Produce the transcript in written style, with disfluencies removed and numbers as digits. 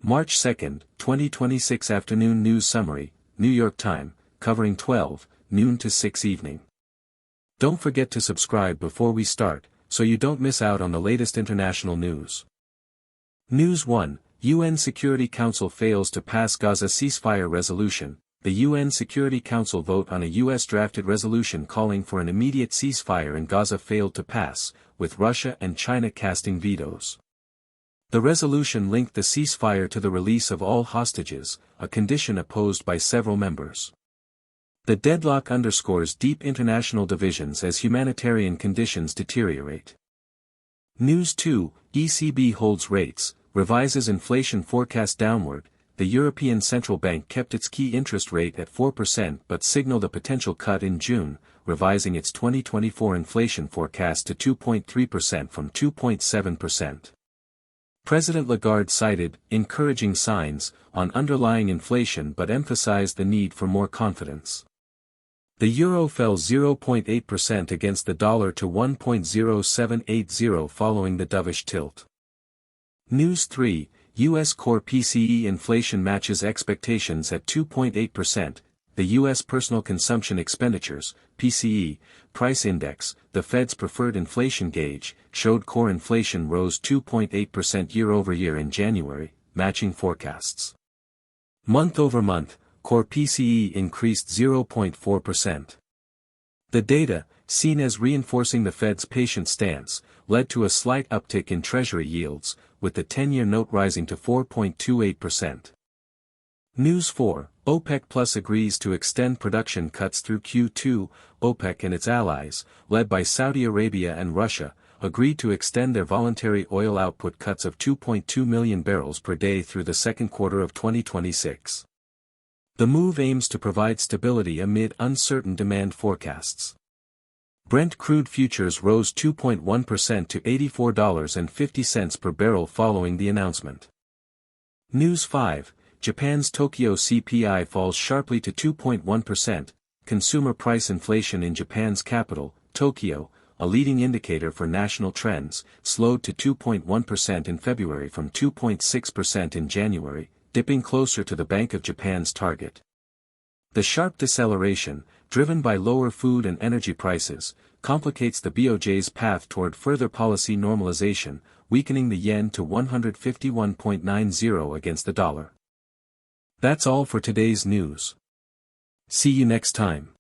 March 2, 2026 Afternoon News Summary, New York Time, covering 12 noon to 6 evening. Don't forget to subscribe before we start, so you don't miss out on the latest international news. News 1, UN Security Council fails to pass Gaza ceasefire resolution. The UN Security Council vote on a US-drafted resolution calling for an immediate ceasefire in Gaza failed to pass, with Russia and China casting vetoes. The resolution linked the ceasefire to the release of all hostages, a condition opposed by several members. The deadlock underscores deep international divisions as humanitarian conditions deteriorate. News 2, ECB holds rates, revises inflation forecast downward. The European Central Bank kept its key interest rate at 4% but signaled a potential cut in June, revising its 2024 inflation forecast to 2.3% from 2.7%. President Lagarde cited encouraging signs on underlying inflation but emphasized the need for more confidence. The euro fell 0.8% against the dollar to 1.0780 following the dovish tilt. News 3, U.S. core PCE inflation matches expectations at 2.8%. The U.S. Personal Consumption Expenditures, PCE, price index, the Fed's preferred inflation gauge, showed core inflation rose 2.8% year-over-year in January, matching forecasts. Month-over-month, core PCE increased 0.4%. The data, seen as reinforcing the Fed's patient stance, led to a slight uptick in Treasury yields, with the 10-year note rising to 4.28%. News 4, OPEC Plus agrees to extend production cuts through Q2. OPEC and its allies, led by Saudi Arabia and Russia, agreed to extend their voluntary oil output cuts of 2.2 million barrels per day through the second quarter of 2026. The move aims to provide stability amid uncertain demand forecasts. Brent crude futures rose 2.1% to $84.50 per barrel following the announcement. News 5, Japan's Tokyo CPI falls sharply to 2.1%. Consumer price inflation in Japan's capital, Tokyo, a leading indicator for national trends, slowed to 2.1% in February from 2.6% in January, dipping closer to the Bank of Japan's target. The sharp deceleration, driven by lower food and energy prices, complicates the BOJ's path toward further policy normalization, weakening the yen to 151.90 against the dollar. That's all for today's news. See you next time.